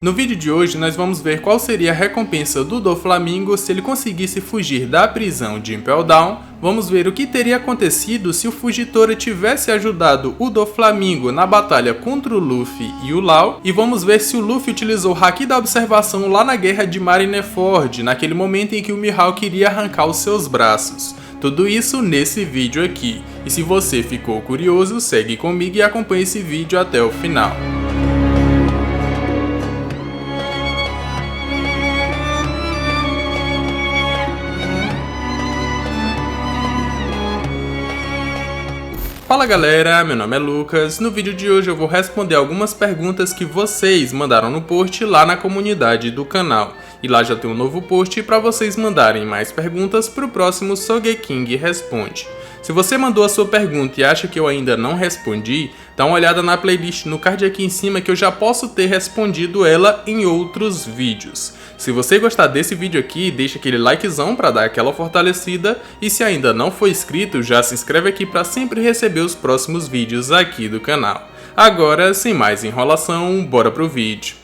No vídeo de hoje nós vamos ver qual seria a recompensa do Doflamingo se ele conseguisse fugir da prisão de Impel Down. Vamos ver o que teria acontecido se o Fugitora tivesse ajudado o Doflamingo na batalha contra o Luffy e o Law. E vamos ver se o Luffy utilizou o Haki da Observação lá na guerra de Marineford, naquele momento em que o Mihawk queria arrancar os seus braços. Tudo isso nesse vídeo aqui. E se você ficou curioso, segue comigo e acompanhe esse vídeo até o final. Fala galera, meu nome é Lucas. No vídeo de hoje eu vou responder algumas perguntas que vocês mandaram no post lá na comunidade do canal. E lá já tem um novo post para vocês mandarem mais perguntas para o próximo Sogeking Responde. Se você mandou a sua pergunta e acha que eu ainda não respondi, dá uma olhada na playlist no card aqui em cima que eu já posso ter respondido ela em outros vídeos. Se você gostar desse vídeo aqui, deixa aquele likezão para dar aquela fortalecida e se ainda não for inscrito, já se inscreve aqui para sempre receber os próximos vídeos aqui do canal. Agora, sem mais enrolação, bora pro vídeo.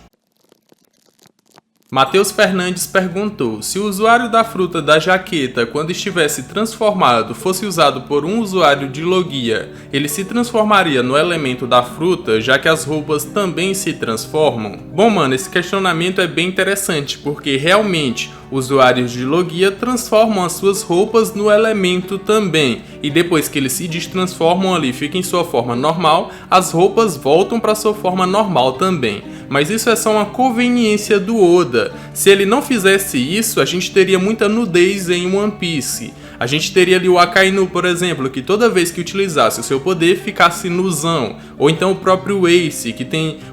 Matheus Fernandes perguntou: se o usuário da fruta da jaqueta, quando estivesse transformado, fosse usado por um usuário de Logia, ele se transformaria no elemento da fruta, já que as roupas também se transformam? Bom, mano, esse questionamento é bem interessante, porque realmente usuários de Logia transformam as suas roupas no elemento também, e depois que eles se destransformam ali, ficam em sua forma normal, as roupas voltam para sua forma normal também. Mas isso é só uma conveniência do Oda. Se ele não fizesse isso, a gente teria muita nudez em One Piece. A gente teria ali o Akainu, por exemplo, que toda vez que utilizasse o seu poder ficasse nuzão. Ou então o próprio Ace, que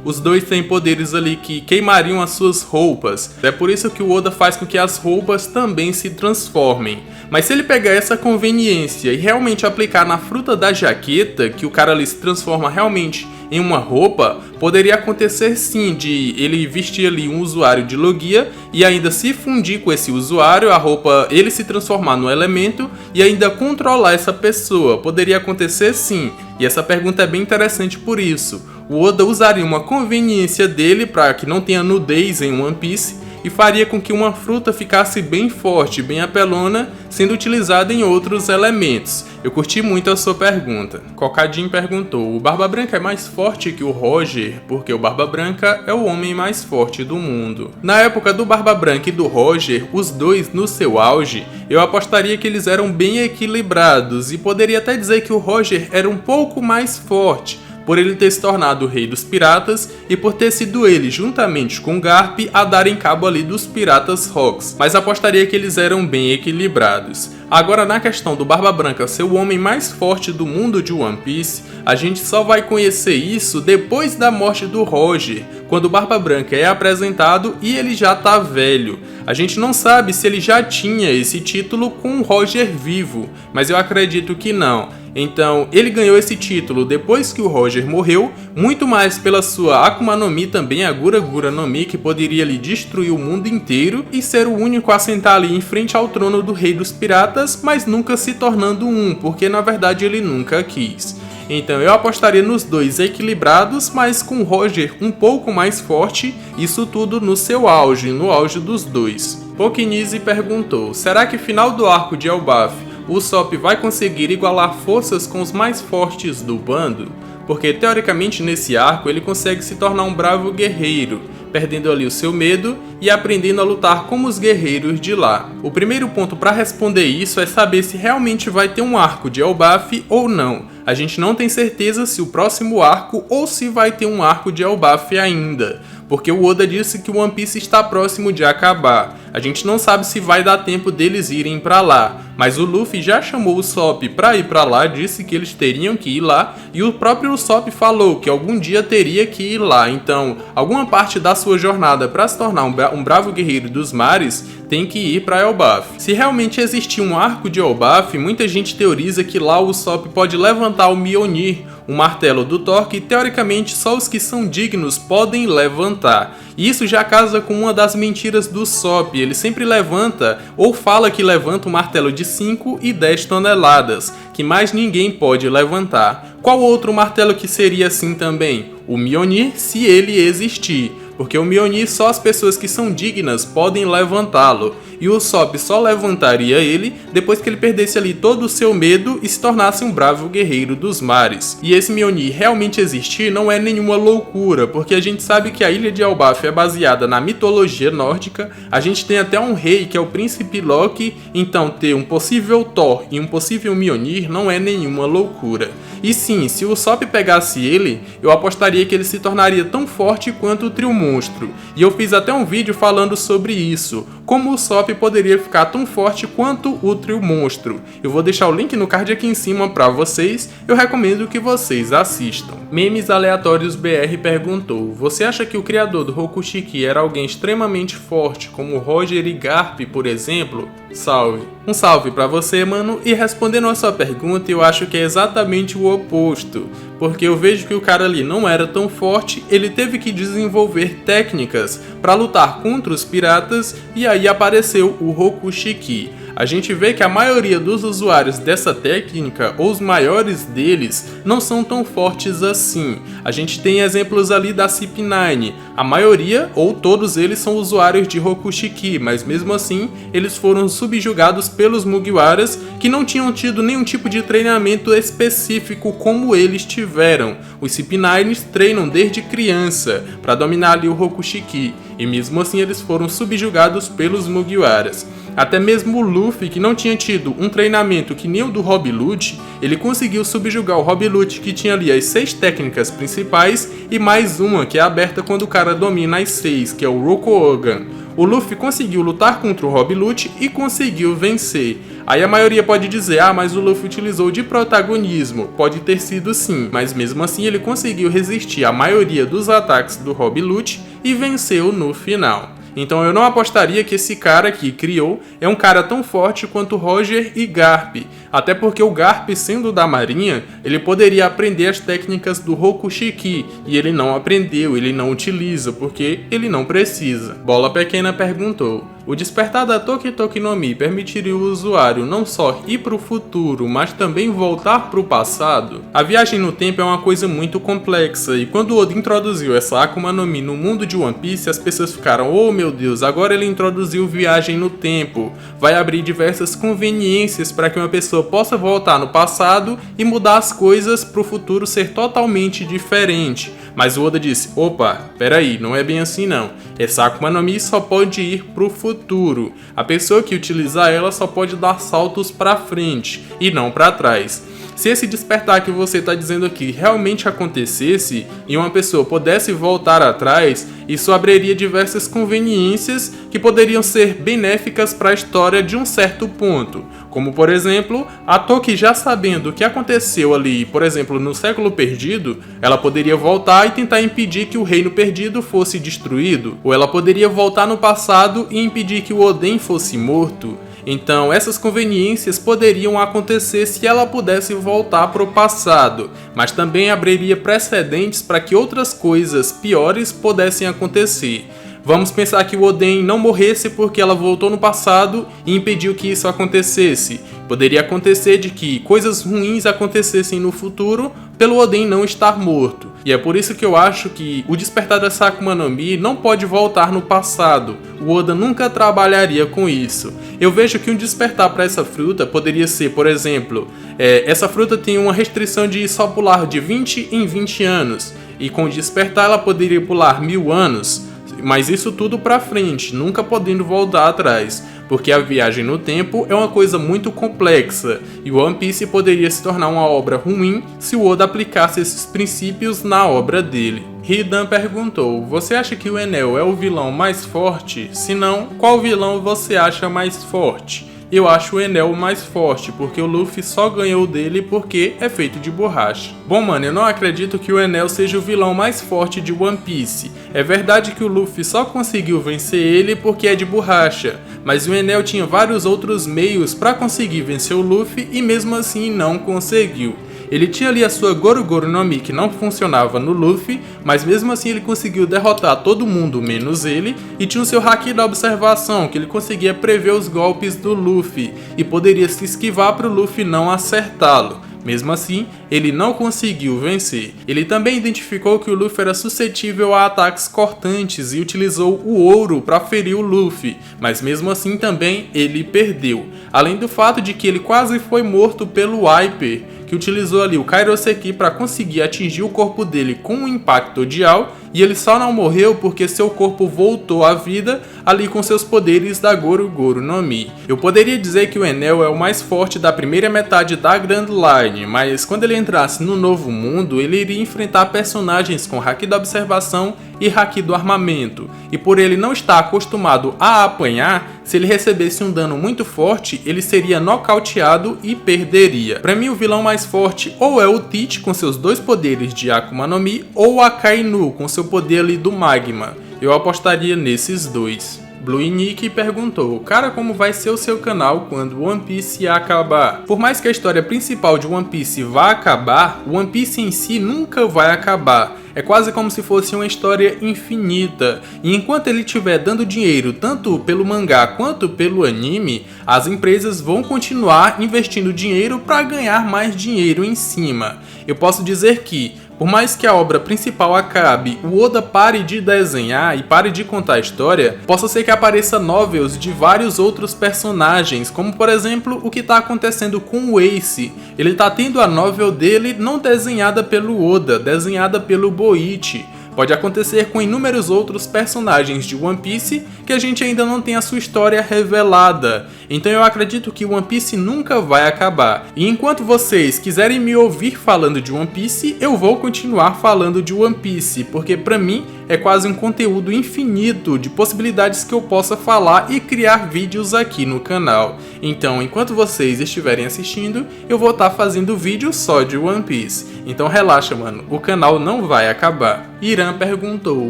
os dois têm poderes ali que queimariam as suas roupas. É por isso que o Oda faz com que as roupas também se transformem. Mas se ele pegar essa conveniência e realmente aplicar na fruta da jaqueta, que o cara ali se transforma realmente em uma roupa, poderia acontecer sim de ele vestir ali um usuário de Logia e ainda se fundir com esse usuário, a roupa ele se transformar no elemento e ainda controlar essa pessoa. Poderia acontecer sim, e essa pergunta é bem interessante por isso. O Oda usaria uma conveniência dele para que não tenha nudez em One Piece e faria com que uma fruta ficasse bem forte, bem apelona, sendo utilizada em outros elementos. Eu curti muito a sua pergunta. Cocadinho perguntou: o Barba Branca é mais forte que o Roger, porque o Barba Branca é o homem mais forte do mundo. Na época do Barba Branca e do Roger, os dois no seu auge, eu apostaria que eles eram bem equilibrados e poderia até dizer que o Roger era um pouco mais forte, por ele ter se tornado o rei dos piratas e por ter sido ele, juntamente com Garp, a darem cabo ali dos piratas Rocks, mas apostaria que eles eram bem equilibrados. Agora, na questão do Barba Branca ser o homem mais forte do mundo de One Piece, a gente só vai conhecer isso depois da morte do Roger, quando o Barba Branca é apresentado e ele já tá velho. A gente não sabe se ele já tinha esse título com o Roger vivo, mas eu acredito que não. Então, ele ganhou esse título depois que o Roger morreu, muito mais pela sua Akuma no Mi, também a Gura Gura no Mi, que poderia ali destruir o mundo inteiro e ser o único a sentar ali em frente ao trono do Rei dos Piratas, mas nunca se tornando um, porque na verdade ele nunca quis. Então eu apostaria nos dois equilibrados, mas com o Roger um pouco mais forte, isso tudo no seu auge, no auge dos dois. Pokinize perguntou: será que final do arco de Elbaf, o Usopp vai conseguir igualar forças com os mais fortes do bando? Porque teoricamente nesse arco ele consegue se tornar um bravo guerreiro, perdendo ali o seu medo e aprendendo a lutar como os guerreiros de lá. O primeiro ponto para responder isso é saber se realmente vai ter um arco de Elbaf ou não. A gente não tem certeza se o próximo arco ou se vai ter um arco de Elbaf ainda, porque o Oda disse que o One Piece está próximo de acabar. A gente não sabe se vai dar tempo deles irem pra lá, mas o Luffy já chamou o Usopp pra ir pra lá, disse que eles teriam que ir lá, e o próprio Usopp falou que algum dia teria que ir lá. Então, alguma parte da sua jornada para se tornar um bravo guerreiro dos mares tem que ir pra Elbaf. Se realmente existir um arco de Elbaf, muita gente teoriza que lá o Usopp pode levantar o Mjolnir, o martelo do Thor, que teoricamente só os que são dignos podem levantar. E isso já casa com uma das mentiras do Usopp. Ele sempre levanta ou fala que levanta um martelo de 5 e 10 toneladas, que mais ninguém pode levantar. Qual outro martelo que seria assim também? O Mjolnir, se ele existir. porque o Mjolnir só as pessoas que são dignas podem levantá-lo, e o Usopp só levantaria ele depois que ele perdesse ali todo o seu medo e se tornasse um bravo guerreiro dos mares. E esse Mjolnir realmente existir não é nenhuma loucura, porque a gente sabe que a ilha de Elbaf é baseada na mitologia nórdica, a gente tem até um rei que é o príncipe Loki, então ter um possível Thor e um possível Mjolnir não é nenhuma loucura. E sim, se o Usopp pegasse ele, eu apostaria que ele se tornaria tão forte quanto o Trio Monstro. E eu fiz até um vídeo falando sobre isso, como o Usopp poderia ficar tão forte quanto o Trio Monstro. Eu vou deixar o link no card aqui em cima para vocês, eu recomendo que vocês assistam. Memes Aleatórios BR perguntou: você acha que o criador do Rokushiki era alguém extremamente forte, como Roger e Garp, por exemplo? Salve! Um salve pra você, mano, e respondendo a sua pergunta, eu acho que é exatamente o oposto, porque eu vejo que o cara ali não era tão forte, ele teve que desenvolver técnicas para lutar contra os piratas, e aí apareceu o Rokushiki. A gente vê que a maioria dos usuários dessa técnica, ou os maiores deles, não são tão fortes assim. A gente tem exemplos ali da CP9. A maioria, ou todos eles, são usuários de Rokushiki, mas mesmo assim, eles foram subjugados pelos Mugiwaras, que não tinham tido nenhum tipo de treinamento específico como eles tiveram. Os CP9s treinam desde criança para dominar ali o Rokushiki, e mesmo assim eles foram subjugados pelos Mugiwaras. Até mesmo o Luffy, que não tinha tido um treinamento que nem o do Rob Lute, ele conseguiu subjugar o Rob Lute, que tinha ali as 6 técnicas principais e mais uma que é aberta quando o cara domina as 6, que é o Rokuogan. O Luffy conseguiu lutar contra o Rob Lute e conseguiu vencer. Aí a maioria pode dizer, mas o Luffy utilizou de protagonismo. Pode ter sido sim, mas mesmo assim ele conseguiu resistir à maioria dos ataques do Rob Lute e venceu no final. Então eu não apostaria que esse cara que criou é um cara tão forte quanto Roger e Garp, até porque o Garp, sendo da marinha, ele poderia aprender as técnicas do Rokushiki, e ele não aprendeu, ele não utiliza, porque ele não precisa. Bola Pequena perguntou: o despertar da Toki Toki no Mi permitiria o usuário não só ir para o futuro, mas também voltar para o passado? A viagem no tempo é uma coisa muito complexa, e quando Oda introduziu essa Akuma no Mi no mundo de One Piece, as pessoas ficaram, oh meu Deus, agora ele introduziu viagem no tempo, vai abrir diversas conveniências para que uma pessoa possa voltar no passado e mudar as coisas para o futuro ser totalmente diferente. Mas o Oda disse, opa, peraí, não é bem assim não, essa Akuma no Mi só pode ir pro futuro, a pessoa que utilizar ela só pode dar saltos para frente e não para trás. Se esse despertar que você está dizendo aqui realmente acontecesse e uma pessoa pudesse voltar atrás, isso abriria diversas conveniências que poderiam ser benéficas para a história de um certo ponto. Como por exemplo, a Toki já sabendo o que aconteceu ali, por exemplo, no século perdido, ela poderia voltar e tentar impedir que o reino perdido fosse destruído, ou ela poderia voltar no passado e impedir que o Oden fosse morto. Então essas conveniências poderiam acontecer se ela pudesse voltar para o passado, mas também abriria precedentes para que outras coisas piores pudessem acontecer. Vamos pensar que o Oden não morresse porque ela voltou no passado e impediu que isso acontecesse. Poderia acontecer de que coisas ruins acontecessem no futuro pelo Oden não estar morto. E é por isso que eu acho que o despertar dessa Akuma no Mi não pode voltar no passado. O Oda nunca trabalharia com isso. Eu vejo que um despertar para essa fruta poderia ser, por exemplo, essa fruta tem uma restrição de só pular de 20 em 20 anos. E com o despertar ela poderia pular 1000 anos. Mas isso tudo pra frente, nunca podendo voltar atrás, porque a viagem no tempo é uma coisa muito complexa, e o One Piece poderia se tornar uma obra ruim se o Oda aplicasse esses princípios na obra dele. Hidan perguntou, você acha que o Enel é o vilão mais forte? Se não, qual vilão você acha mais forte? Eu acho o Enel mais forte, porque o Luffy só ganhou dele porque é feito de borracha. Bom mano, eu não acredito que o Enel seja o vilão mais forte de One Piece. É verdade que o Luffy só conseguiu vencer ele porque é de borracha, mas o Enel tinha vários outros meios para conseguir vencer o Luffy e mesmo assim não conseguiu. Ele tinha ali a sua Goru Goru no Mi que não funcionava no Luffy, mas mesmo assim ele conseguiu derrotar todo mundo menos ele, e tinha o seu Haki da observação, que ele conseguia prever os golpes do Luffy, e poderia se esquivar para o Luffy não acertá-lo. Mesmo assim, ele não conseguiu vencer. Ele também identificou que o Luffy era suscetível a ataques cortantes e utilizou o ouro para ferir o Luffy, mas mesmo assim também ele perdeu. Além do fato de que ele quase foi morto pelo Hyper, que utilizou ali o Kairoseki para conseguir atingir o corpo dele com um impacto odial, e ele só não morreu porque seu corpo voltou à vida ali com seus poderes da Goro Goro no Mi. Eu poderia dizer que o Enel é o mais forte da primeira metade da Grand Line, mas quando ele entrasse no novo mundo, ele iria enfrentar personagens com Haki da Observação e Haki do Armamento, e por ele não estar acostumado a apanhar, se ele recebesse um dano muito forte, ele seria nocauteado e perderia. Para mim, o vilão mais forte ou é o Teach com seus dois poderes de Akuma no Mi, ou a Akainu com seu poder ali do Magma. Eu apostaria nesses dois. Blue Nick perguntou: cara, como vai ser o seu canal quando One Piece acabar? Por mais que a história principal de One Piece vá acabar, One Piece em si nunca vai acabar. É quase como se fosse uma história infinita, e enquanto ele estiver dando dinheiro tanto pelo mangá quanto pelo anime, as empresas vão continuar investindo dinheiro para ganhar mais dinheiro em cima. Eu posso dizer que, por mais que a obra principal acabe, o Oda pare de desenhar e pare de contar a história, possa ser que apareça novels de vários outros personagens, como por exemplo o que está acontecendo com o Ace. Ele está tendo a novel dele não desenhada pelo Oda, desenhada pelo Boichi. Pode acontecer com inúmeros outros personagens de One Piece que a gente ainda não tem a sua história revelada. Então eu acredito que One Piece nunca vai acabar. E enquanto vocês quiserem me ouvir falando de One Piece, eu vou continuar falando de One Piece, porque pra mim é quase um conteúdo infinito de possibilidades que eu possa falar e criar vídeos aqui no canal. Então, enquanto vocês estiverem assistindo, eu vou estar fazendo vídeo só de One Piece. Então relaxa, mano, o canal não vai acabar. Irã perguntou: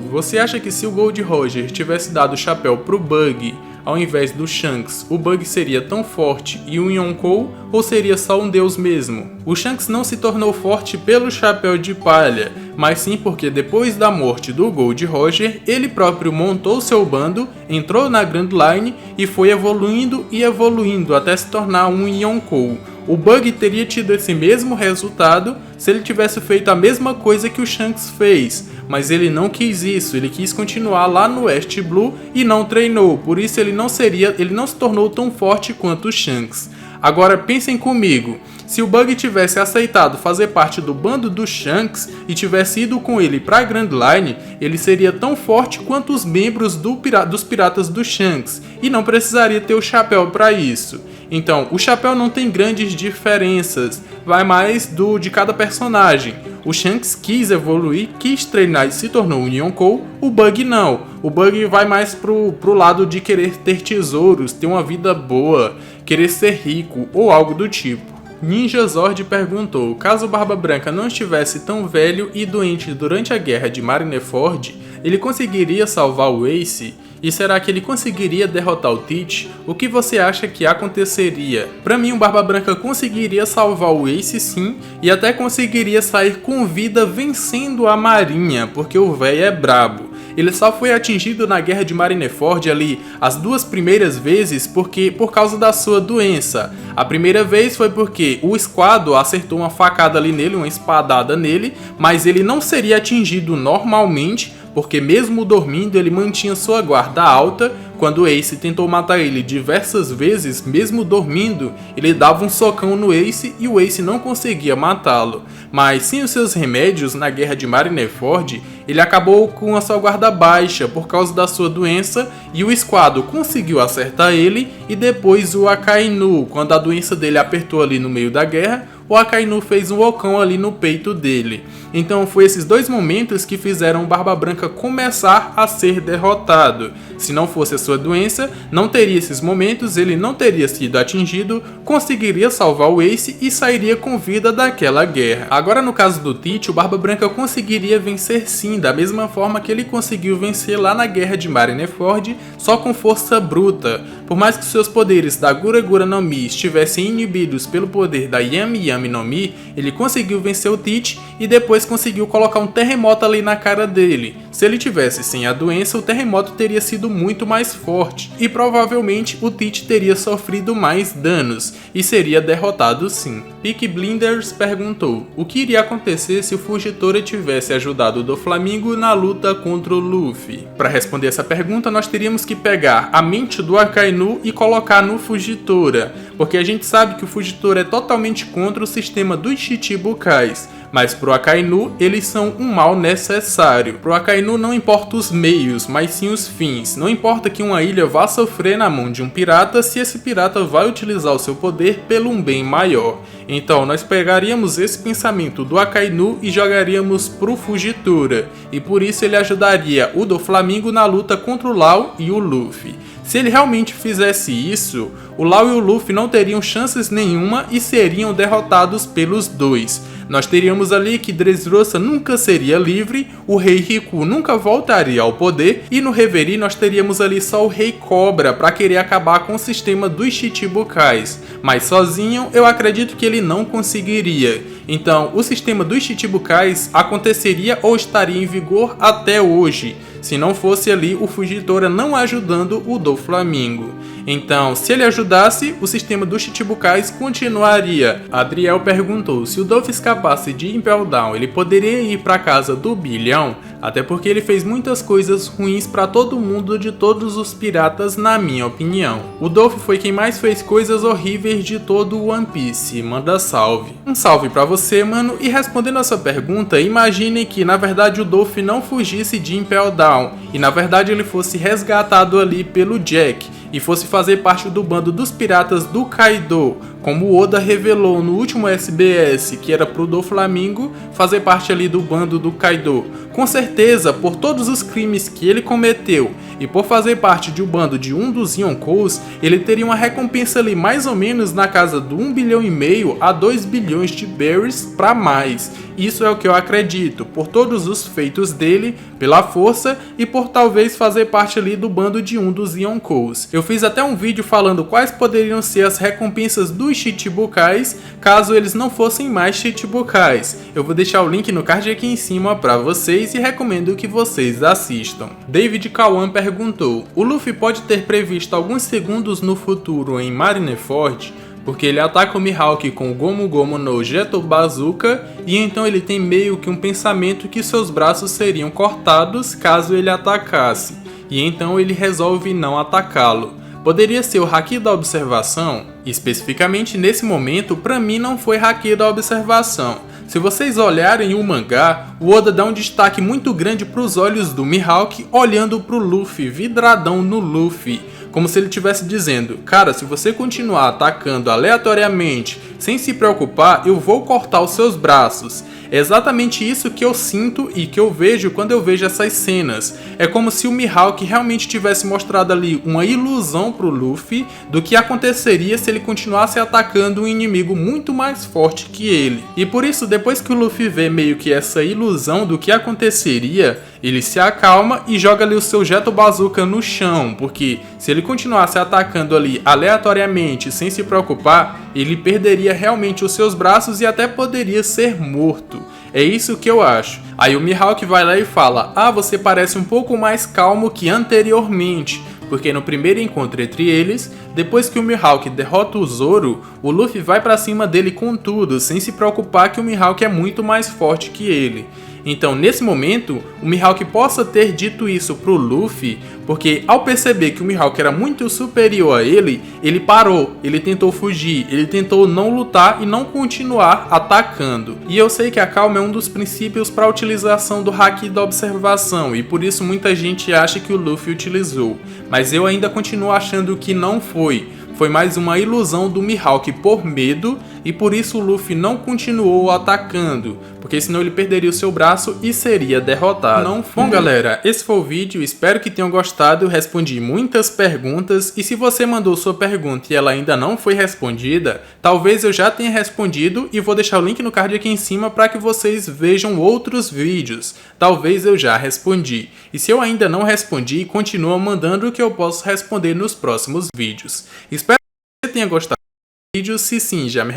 você acha que se o Gold Roger tivesse dado o chapéu pro Bug ao invés do Shanks, o Bug seria tão forte e um Yonkou, ou seria só um deus mesmo? O Shanks não se tornou forte pelo chapéu de palha, mas sim porque depois da morte do Gold Roger, ele próprio montou seu bando, entrou na Grand Line e foi evoluindo e evoluindo até se tornar um Yonkou. O Bug teria tido esse mesmo resultado se ele tivesse feito a mesma coisa que o Shanks fez, mas ele não quis isso, ele quis continuar lá no West Blue e não treinou, por isso ele não se tornou tão forte quanto o Shanks. Agora pensem comigo, se o Bug tivesse aceitado fazer parte do bando do Shanks e tivesse ido com ele para a Grand Line, ele seria tão forte quanto os membros dos piratas do Shanks e não precisaria ter o chapéu para isso. Então, o chapéu não tem grandes diferenças, vai mais de cada personagem. O Shanks quis evoluir, quis treinar e se tornou um Yonkou, o Bug não. O Bug vai mais pro lado de querer ter tesouros, ter uma vida boa, querer ser rico ou algo do tipo. Ninja Zord perguntou: caso Barba Branca não estivesse tão velho e doente durante a guerra de Marineford, ele conseguiria salvar o Ace? E será que ele conseguiria derrotar o Teach? O que você acha que aconteceria? Pra mim, o Barba Branca conseguiria salvar o Ace sim, e até conseguiria sair com vida vencendo a Marinha, porque o véi é brabo. Ele só foi atingido na guerra de Marineford ali as duas primeiras vezes por causa da sua doença. A primeira vez foi porque o Squado acertou uma facada ali nele, uma espadada nele, mas ele não seria atingido normalmente, porque mesmo dormindo ele mantinha sua guarda alta. Quando o Ace tentou matar ele diversas vezes, mesmo dormindo, ele dava um socão no Ace e o Ace não conseguia matá-lo. Mas sem os seus remédios na guerra de Marineford, ele acabou com a sua guarda baixa por causa da sua doença e o Squado conseguiu acertar ele, e depois o Akainu, quando a doença dele apertou ali no meio da guerra, o Akainu fez um ocão ali no peito dele. Então foi esses dois momentos que fizeram o Barba Branca começar a ser derrotado. Se não fosse a sua doença, não teria esses momentos, ele não teria sido atingido, conseguiria salvar o Ace e sairia com vida daquela guerra. Agora no caso do Teach, o Barba Branca conseguiria vencer sim, da mesma forma que ele conseguiu vencer lá na guerra de Marineford, só com força bruta. Por mais que seus poderes da Gura Gura no Mi estivessem inibidos pelo poder da Yami Yami Yami no Mi, ele conseguiu vencer o Teach e depois conseguiu colocar um terremoto ali na cara dele. Se ele tivesse sem a doença, o terremoto teria sido muito mais forte e provavelmente o Teach teria sofrido mais danos e seria derrotado sim. Peaky Blinders perguntou: o que iria acontecer se o Fujitora tivesse ajudado o Doflamingo na luta contra o Luffy? Para responder essa pergunta, nós teríamos que pegar a mente do Akainu e colocar no Fujitora, porque a gente sabe que o Fujitora é totalmente contra o sistema dos Chichibukais, mas pro Akainu eles são um mal necessário. Pro Akainu não importa os meios, mas sim os fins. Não importa que uma ilha vá sofrer na mão de um pirata se esse pirata vai utilizar o seu poder pelo um bem maior. Então nós pegaríamos esse pensamento do Akainu e jogaríamos pro Fujitora, e por isso ele ajudaria o Doflamingo na luta contra o Law e o Luffy. Se ele realmente fizesse isso, o Law e o Luffy não teriam chances nenhuma e seriam derrotados pelos dois. Nós teríamos ali que Dressrosa nunca seria livre, o Rei Riku nunca voltaria ao poder e no Reverie nós teríamos ali só o Rei Cobra para querer acabar com o sistema dos Chichibukais, mas sozinho eu acredito que ele não conseguiria. Então o sistema dos Chichibukais aconteceria ou estaria em vigor até hoje, se não fosse ali o Fujitora não ajudando o Doflamingo. Então, se ele ajudasse, o sistema dos Chichibukais continuaria. Adriel perguntou: se o Doff escapasse de Impel Down, ele poderia ir para casa do Bilhão? Até porque ele fez muitas coisas ruins para todo mundo de todos os piratas, na minha opinião. O Doff foi quem mais fez coisas horríveis de todo o One Piece. Manda salve. Um salve pra você, mano. E respondendo a sua pergunta, imagine que na verdade o Doff não fugisse de Impel Down e na verdade ele fosse resgatado ali pelo Jack e fosse fazer parte do bando dos piratas do Kaido, como o Oda revelou no último SBS, que era pro Doflamingo fazer parte ali do bando do Kaido. Com certeza, por todos os crimes que ele cometeu e por fazer parte de um bando de um dos Yonkous, ele teria uma recompensa ali mais ou menos na casa do 1,5 bilhão a 2 bilhões de berries para mais. Isso é o que eu acredito, por todos os feitos dele, pela força e por talvez fazer parte ali do bando de um dos Yonkous. Eu fiz até um vídeo falando quais poderiam ser as recompensas dos Chichibukais caso eles não fossem mais Chichibukais. Eu vou deixar o link no card aqui em cima para vocês e recomendo que vocês assistam. David Kawan perguntou: o Luffy pode ter previsto alguns segundos no futuro em Marineford? Porque ele ataca o Mihawk com o Gomu Gomu no Geto Bazooka e então ele tem meio que um pensamento que seus braços seriam cortados caso ele atacasse, e então ele resolve não atacá-lo. Poderia ser o Haki da Observação? Especificamente nesse momento, pra mim não foi Haki da Observação. Se vocês olharem o mangá, o Oda dá um destaque muito grande para os olhos do Mihawk olhando pro Luffy, vidradão no Luffy. Como se ele estivesse dizendo: cara, se você continuar atacando aleatoriamente, sem se preocupar, eu vou cortar os seus braços. É exatamente isso que eu sinto e que eu vejo quando eu vejo essas cenas. É como se o Mihawk realmente tivesse mostrado ali uma ilusão pro Luffy do que aconteceria se ele continuasse atacando um inimigo muito mais forte que ele. E por isso, depois que o Luffy vê meio que essa ilusão do que aconteceria, ele se acalma e joga ali o seu Geto Bazooka no chão, porque se ele continuasse atacando ali aleatoriamente sem se preocupar, ele perderia realmente os seus braços e até poderia ser morto. É isso que eu acho. Aí o Mihawk vai lá e fala: ah, você parece um pouco mais calmo que anteriormente. Porque no primeiro encontro entre eles, depois que o Mihawk derrota o Zoro, o Luffy vai pra cima dele com tudo, sem se preocupar que o Mihawk é muito mais forte que ele. Então, nesse momento, o Mihawk possa ter dito isso pro Luffy, porque ao perceber que o Mihawk era muito superior a ele, ele parou, ele tentou fugir, ele tentou não lutar e não continuar atacando. E eu sei que a calma é um dos princípios para a utilização do Haki da Observação, e por isso muita gente acha que o Luffy utilizou, mas eu ainda continuo achando que não foi. Foi mais uma ilusão do Mihawk por medo, e por isso o Luffy não continuou atacando, porque senão ele perderia o seu braço e seria derrotado. Não foi. Bom galera, esse foi o vídeo, espero que tenham gostado, eu respondi muitas perguntas, e se você mandou sua pergunta e ela ainda não foi respondida, talvez eu já tenha respondido e vou deixar o link no card aqui em cima para que vocês vejam outros vídeos, talvez eu já respondi. E se eu ainda não respondi, continua mandando que eu posso responder nos próximos vídeos. Espero que você tenha gostado do vídeo, se sim, já me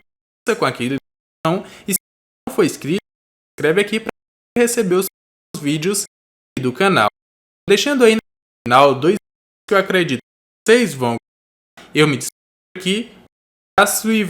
com aquele E se não for inscrito, se inscreve aqui para receber os vídeos do canal. Deixando aí no final 2 vídeos que eu acredito que vocês vão. Eu me despeço aqui. Abraço e